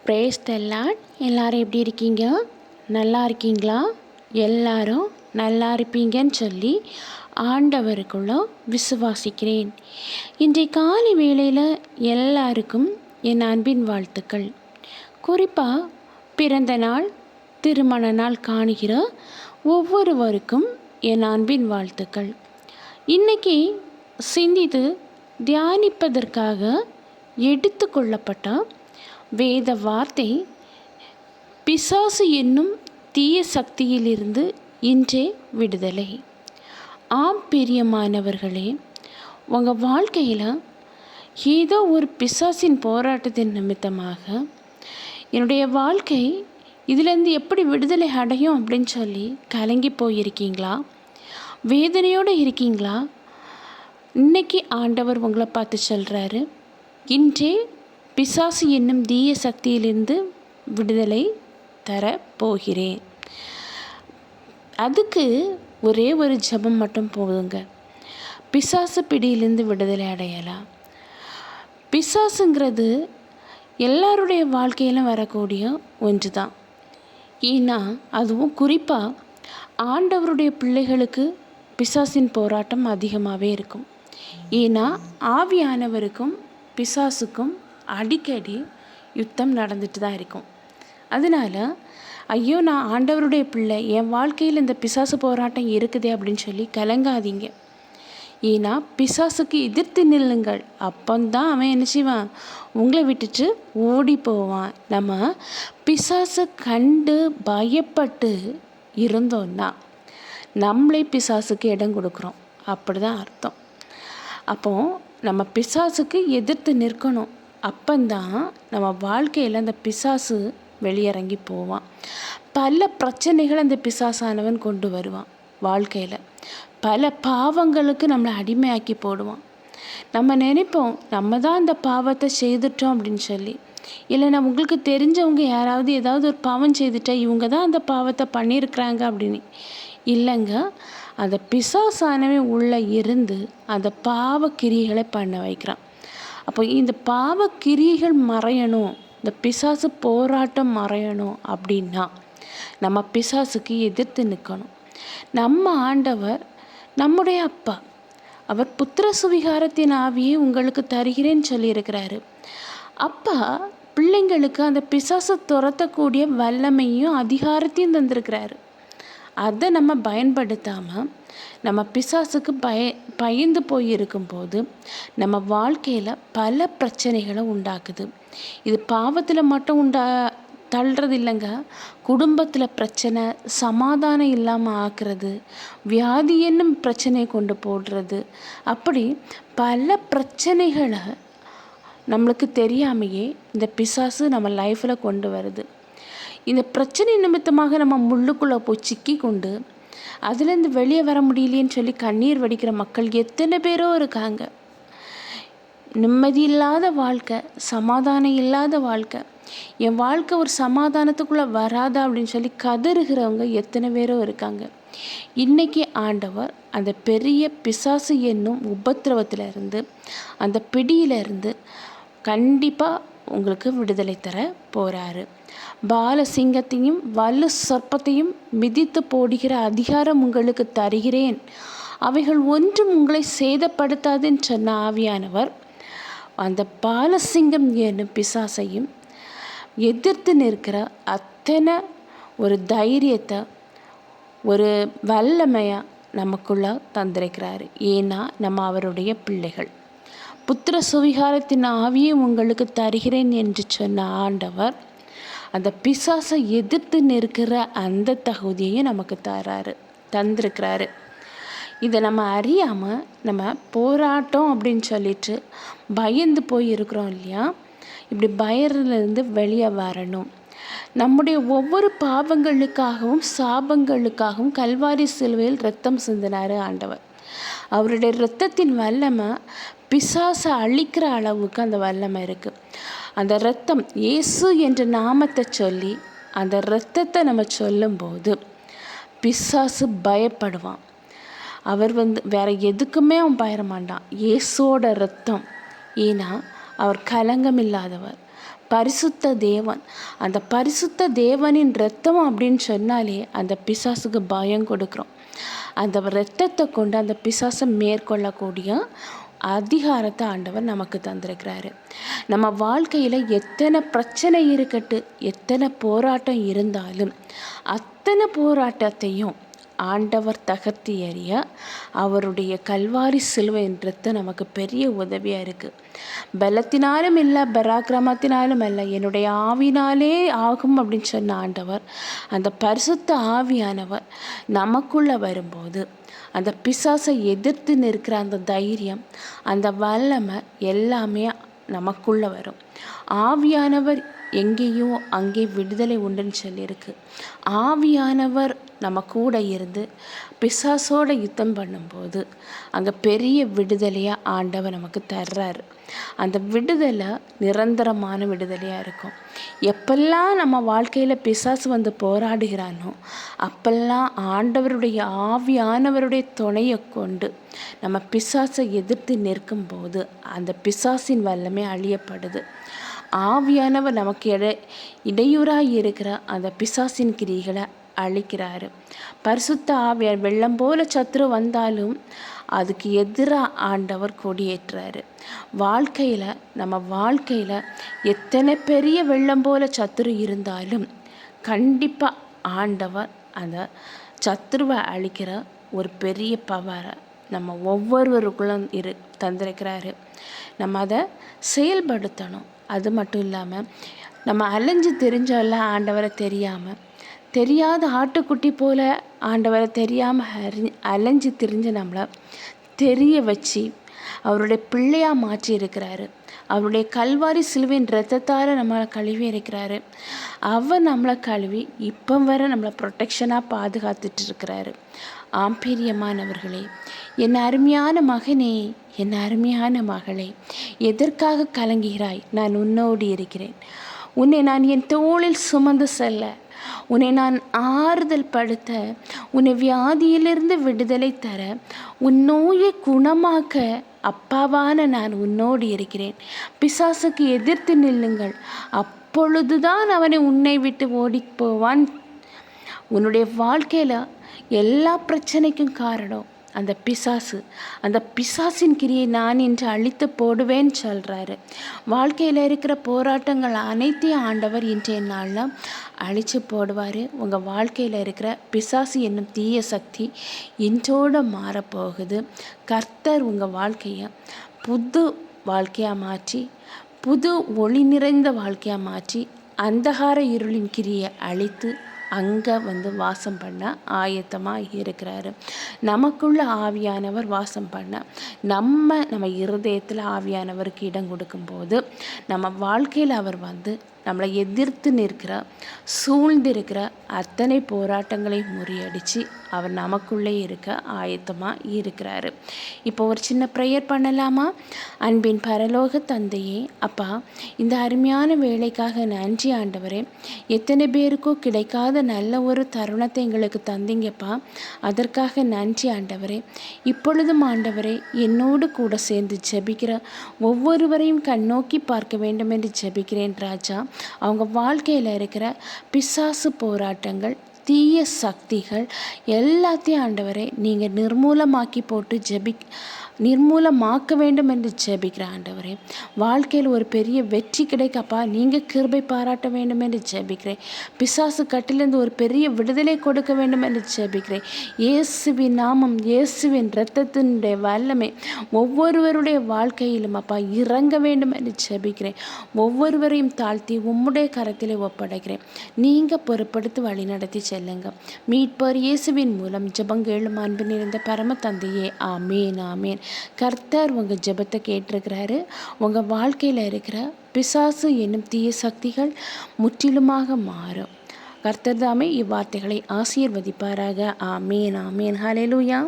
Praise the Lord. எல்லாரும் எப்படி இருக்கீங்க? நல்லா இருக்கீங்களா? எல்லாரும் நல்லா இருப்பீங்கன்னு சொல்லி ஆண்டவருக்குள்ள விசுவாசிக்கிறேன். இன்றைய காலை வேளையில் எல்லாருக்கும் என் அன்பின் வாழ்த்துக்கள். குறிப்பாக பிறந்த நாள், திருமண நாள் காணுகிற ஒவ்வொருவருக்கும் என் அன்பின் வாழ்த்துக்கள். இன்றைக்கி சிந்தித்து தியானிப்பதற்காக எடுத்துக்கொள்ளப்பட்ட வேத வார்த்தை, பிசாசு என்னும் தீய சக்தியிலிருந்து இன்றே விடுதலை. ஆம் பிரியமானவர்களே, உங்கள் வாழ்க்கையில் ஏதோ ஒரு பிசாசின் போராட்டத்தின் நிமித்தமாக என்னுடைய வாழ்க்கை இதிலேருந்து எப்படி விடுதலை அடையும் அப்படின்னு சொல்லி கலங்கி போயிருக்கீங்களா? வேதனையோடு இருக்கீங்களா? இன்னைக்கு ஆண்டவர் உங்களை பார்த்து சொல்கிறாரு, இன்றே பிசாசு என்னும் தீய சக்தியிலிருந்து விடுதலை தர போகிறேன். அதுக்கு ஒரே ஒரு ஜெபம் மட்டும் போதுங்க. பிசாசு பிடியிலிருந்து விடுதலை அடையலாம். பிசாசுங்கிறது எல்லாருடைய வாழ்க்கையிலும் வரக்கூடிய ஒன்று தான். ஏன்னா அதுவும் குறிப்பாக ஆண்டவருடைய பிள்ளைகளுக்கு பிசாசின் போராட்டம் அதிகமாகவே இருக்கும். ஏன்னா ஆவியானவருக்கும் பிசாசுக்கும் அடிக்கடி யுத்தம் நடந்துட்டு தான் இருக்கும். அதனால் ஐயோ, நான் ஆண்டவருடைய பிள்ளை, என் வாழ்க்கையில் இந்த பிசாசு போராட்டம் இருக்குதே அப்படின்னு சொல்லி கலங்காதீங்க. ஏன்னா பிசாசுக்கு எதிர்த்து நில்லுங்கள். அப்பந்தான் அவன் என்ன செய்வான்? உங்களை விட்டுட்டு ஓடி போவான். நம்ம பிசாசை கண்டு பயப்பட்டு இருந்தோன்னா நம்மளே பிசாசுக்கு இடம் கொடுக்குறோம், அப்படி தான் அர்த்தம். அப்போது நம்ம பிசாசுக்கு எதிர்த்து நிற்கணும். அப்பந்தான் நம்ம வாழ்க்கையில் அந்த பிசாசு வெளியிறங்கி போவான். பல பிரச்சனைகளை அந்த பிசாசானவன் கொண்டு வருவான். வாழ்க்கையில் பல பாவங்களுக்கு நம்மளை அடிமையாக்கி போடுவான். நம்ம நினைப்போம் நம்ம தான் அந்த பாவத்தை செய்துட்டோம் அப்படின்னு சொல்லி. இல்லைன்னா உங்களுக்கு தெரிஞ்சவங்க யாராவது ஏதாவது ஒரு பாவம் செய்துட்டா இவங்க தான் அந்த பாவத்தை பண்ணியிருக்கிறாங்க அப்படின்னு. இல்லைங்க, அந்த பிசாசானவன் உள்ளே இருந்து அந்த பாவக்கிரிகளை பண்ண வைக்கிறான். அப்போ இந்த பாவக்கிரிகள் மறையணும், இந்த பிசாசு போராட்டம் மறையணும் அப்படின்னா நம்ம பிசாசுக்கு எதிர்த்து நிற்கணும். நம்ம ஆண்டவர் நம்முடைய அப்பா, அவர் புத்திர சுவிகாரத்தின் ஆவியை உங்களுக்கு தருகிறேன்னு சொல்லியிருக்கிறாரு. அப்பா பிள்ளைங்களுக்கு அந்த பிசாசை துரத்தக்கூடிய வல்லமையும் அதிகாரத்தையும் தந்திருக்கிறாரு. அதை நம்ம பயன்படுத்தாமல் நம்ம பிசாசுக்கு பயந்து போயிருக்கும்போது நம்ம வாழ்க்கையில் பல பிரச்சனைகளை உண்டாக்குது. இது பாவத்தில் மட்டும் தள்ளுறது இல்லைங்க. குடும்பத்தில் பிரச்சனை, சமாதானம் இல்லாமல் ஆக்குறது, வியாதி என்னும் பிரச்சனையை கொண்டு போடுறது, அப்படி பல பிரச்சனைகளை நம்மளுக்கு தெரியாமையே இந்த பிசாசு நம்ம லைஃப்பில் கொண்டு வருது. இந்த பிரச்சனை நிமித்தமாக நம்ம முள்ளுக்குள்ளே போய் சிக்கி கொண்டு அதுலேருந்து வெளியே வர முடியலேன்னு சொல்லி கண்ணீர் வடிக்கிற மக்கள் எத்தனை பேரோ இருக்காங்க. நிம்மதி இல்லாத வாழ்க்கை, சமாதானம் இல்லாத வாழ்க்கை, என் வாழ்க்கை ஒரு சமாதானத்துக்குள்ளே வராதா அப்படின்னு சொல்லி கதறுகிறவங்க எத்தனை பேரோ இருக்காங்க. இன்றைக்கி ஆண்டவர் அந்த பெரிய பிசாசு என்னும் உபத்திரவத்திலிருந்து, அந்த பிடியிலிருந்து கண்டிப்பாக உங்களுக்கு விடுதலை தர போகிறாரு. பாலசிங்கத்தையும் வலு சர்ப்பத்தையும் மிதித்து போடுகிற அதிகாரம் உங்களுக்கு தருகிறேன், அவைகள் ஒன்றும் உங்களை சேதப்படுத்தாதுன்னு சொன்ன ஆவியானவர் அந்த பாலசிங்கம் என்னும் பிசாசையும் எதிர்த்து நிற்கிற அத்தனை ஒரு தைரியத்தை, ஒரு வல்லமையாக நமக்குள்ள தந்திருக்கிறாரு. ஏன்னா நம்ம அவருடைய பிள்ளைகள். புத்திர சுவிகாரத்தின் ஆவியை உங்களுக்கு தருகிறேன் என்று சொன்ன ஆண்டவர் அந்த பிசாசை எதிர்த்து நிற்கிற அந்த தகுதியை நமக்கு தந்திருக்கிறாரு. இதை நம்ம அறியாமல் நம்ம போராட்டம் அப்படின்னு சொல்லிட்டு பயந்து போய் இருக்கிறோம் இல்லையா? இப்படி பயத்திலிருந்து வெளியே வரணும். நம்முடைய ஒவ்வொரு பாவங்களுக்காகவும் சாபங்களுக்காகவும் கல்வாரி சிலுவையில் இரத்தம் சிந்தினார் ஆண்டவர். அவருடைய இரத்தத்தின் வல்லமை பிசாசை அழிக்கிற அளவுக்கு அந்த வல்லமை இருக்குது. அந்த இரத்தம், இயேசு என்ற நாமத்தை சொல்லி அந்த இரத்தத்தை நம்ம சொல்லும்போது பிசாசு பயப்படுவான். அவர் வேறு எதுக்குமே அவன் பயர மாட்டான். இயேசுவோட இரத்தம். ஏன்னா அவர் கலங்கம் இல்லாதவர், பரிசுத்த தேவன். அந்த பரிசுத்த தேவனின் இரத்தம் அப்படின்னு சொன்னாலே அந்த பிசாசுக்கு பயம் கொடுக்குறோம். அந்த இரத்தத்தை கொண்டு அந்த பிசாசை மேற்கொள்ளக்கூடிய அதிகாரத்தை ஆண்டவர் நமக்கு தந்திருக்கிறாரு. நம்ம வாழ்க்கையில் எத்தனை பிரச்சனை இருக்கட்டு, எத்தனை போராட்டம் இருந்தாலும் அத்தனை போராட்டத்தையும் ஆண்டவர் தகர்த்தி எறிய அவருடைய கல்வாரி சிலுவைன்றது நமக்கு பெரிய உதவியாக இருக்குது. பலத்தினாலும் இல்லை, பராக்கிரமத்தினாலும் இல்லை, என்னுடைய ஆவினாலே ஆகும் அப்படின்னு சொன்ன ஆண்டவர், அந்த பரிசுத்த ஆவியானவர் நமக்குள்ளே வரும்போது அந்த பிசாசை எதிர்த்து நிற்கிற அந்த தைரியம், அந்த வல்லமை எல்லாமே நமக்குள்ளே வரும். ஆவியானவர் எங்கேயோ அங்கே விடுதலை உண்டுன்னு சொல்லியிருக்கு. ஆவியானவர் நம்ம கூட இருந்து பிசாசோட யுத்தம் பண்ணும்போது அங்கே பெரிய விடுதலையாக ஆண்டவர் நமக்கு தர்றாரு. அந்த விடுதலை நிரந்தரமான விடுதலையாக இருக்கும். எப்பெல்லாம் நம்ம வாழ்க்கையில் பிசாசு வந்து போராடுகிறானோ அப்பெல்லாம் ஆண்டவருடைய ஆவியானவருடைய துணையை கொண்டு நம்ம பிசாசை எதிர்த்து நிற்கும்போது அந்த பிசாசின் வல்லமை அழியப்படுது. ஆவியானவர் நமக்கு இடையூறாக இருக்கிற அந்த பிசாசின் கிரிகளை அழிக்கிறாரு. பரிசுத்த ஆவியார் வெள்ளம் போல சத்துரு வந்தாலும் அதுக்கு எதிராக ஆண்டவர் கொடியேற்றுறாரு. நம்ம வாழ்க்கையில் எத்தனை பெரிய வெள்ளம் போல சத்துரு இருந்தாலும் கண்டிப்பாக ஆண்டவர் அந்த சத்துருவை அழிக்கிற ஒரு பெரிய பவரை நம்ம ஒவ்வொருவருக்குள்ளும் தந்திருக்கிறாரு. நம்ம அதை செயல்படுத்தணும். அது மட்டும் இல்லாமல் நம்ம அலைஞ்சு தெரிஞ்செல்லாம் ஆண்டவரை தெரியாத ஆட்டுக்குட்டி போல் ஆண்டவரை தெரியாமல் அலைஞ்சு திரிஞ்சு நம்மளை தெரிய வச்சு அவருடைய பிள்ளையாக மாற்றி இருக்கிறாரு. அவருடைய கல்வாரி சிலுவையின் இரத்தத்தால் நம்மளை கழுவி இருக்கிறாரு. அவர் நம்மளை கழுவி இப்போ வரை நம்மளை ப்ரொடெக்ஷனாக பாதுகாத்துட்டு இருக்கிறாரு. ஆம்பீரியமானவர்களே, என் அருமையான மகனே, என் அருமையான மகளே, எதற்காக கலங்குகிறாய்? நான் உன்னோடு இருக்கிறேன். உன்னை நான் என் தோளில் சுமந்து செல்ல, உன்னை நான் ஆறுதல் படுத்த, உன்னை வியாதியிலிருந்து விடுதலை தர, உன் நோயை குணமாக்க அப்பாவான நான் உன்னோடு இருக்கிறேன். பிசாசுக்கு எதிர்த்து நில்லுங்கள், அப்பொழுதுதான் அவனை உன்னை விட்டு ஓடி போவான். உன்னுடைய வாழ்க்கையில் எல்லா பிரச்சனைக்கும் காரணம் அந்த பிசாசு. அந்த பிசாசின் கிரியை நான் இன்று அழித்து போடுவேன்னு சொல்கிறாரு. வாழ்க்கையில் இருக்கிற போராட்டங்கள் அனைத்தையும் ஆண்டவர் இன்றைய நாளில் அழித்து போடுவார். உங்கள் வாழ்க்கையில் இருக்கிற பிசாசு என்னும் தீய சக்தி இன்றோடு மாறப்போகுது. கர்த்தர் உங்கள் வாழ்க்கையை புது வாழ்க்கையாக மாற்றி, புது ஒளி நிறைந்த வாழ்க்கையாக மாற்றி, அந்தகார இருளின் கிரியை அழித்து அங்கே வந்து வாசம் பண்ண ஆயத்தமாக இருக்கிறாரு. நமக்குள்ள ஆவியானவர் வாசம் பண்ண நம்ம இருதயத்தில் ஆவியானவருக்கு இடம் கொடுக்கும்போது நம்ம வாழ்க்கையில் அவர் வந்து நம்மளை எதிர்த்து நிற்கிற, சூழ்ந்திருக்கிற அத்தனை போராட்டங்களை முறியடித்து அவர் நமக்குள்ளே இருக்க ஆயத்தமாக இருக்கிறாரு. இப்போ ஒரு சின்ன ப்ரேயர் பண்ணலாமா? அன்பின் பரலோக தந்தையே, அப்பா, இந்த அருமையான வேலைக்காக நன்றி ஆண்டவரே. எத்தனை பேருக்கோ கிடைக்காத நல்ல ஒரு தருணத்தை எங்களுக்கு தந்தீங்கப்பா, அதற்காக நன்றி ஆண்டவரே. இப்பொழுதும் ஆண்டவரே, என்னோடு கூட சேர்ந்து ஜெபிக்கிற ஒவ்வொருவரையும் கண்ணோக்கி பார்க்க வேண்டும் என்று ஜெபிக்கிறேன் ராஜா. அவங்க வாழ்க்கையில் இருக்கிற பிசாசு போராட்டங்கள், தீய சக்திகள் எல்லாத்தையும் ஆண்டவரே நீங்கள் நிர்மூலமாக்கி போட்டு நிர்மூலமாக்க வேண்டும் என்று ஜெபிக்கிற ஆண்டவரே. வாழ்க்கையில் ஒரு பெரிய வெற்றி கிடைக்கப்பா நீங்கள் கிருபை பாராட்ட வேண்டும் என்று ஜெபிக்கிறேன். பிசாசு கட்டிலிருந்து ஒரு பெரிய விடுதலை கொடுக்க வேண்டும் என்று ஜெபிக்கிறேன். இயேசுவின் நாமம், இயேசுவின் இரத்தத்தினுடைய வல்லமை ஒவ்வொருவருடைய வாழ்க்கையிலும் அப்பா இறங்க வேண்டும் என்று ஜெபிக்கிறேன். ஒவ்வொருவரையும் தாழ்த்தி உம்முடைய கரத்திலே ஒப்படைக்கிறேன். நீங்கள் பொறுப்படுத்தி வழி நடத்தி செல்லுங்க. மீட்பர் இயேசுவின் மூலம் ஜெபங்கேளும் அன்பு நிறைந்த பரம தந்தையே, ஆமேன் ஆமேன். கர்த்தர் உங்கள் ஜெபத்தை கேட்டிருக்கிறாரு. உங்கள் வாழ்க்கையில் இருக்கிற பிசாசு என்னும் தீய சக்திகள் முற்றிலுமாக மாறும். கர்த்தர் தாமே இவ்வார்த்தைகளை ஆசீர்வதிப்பாராக. ஆமேன் ஆமேன். ஹல்லேலூயா.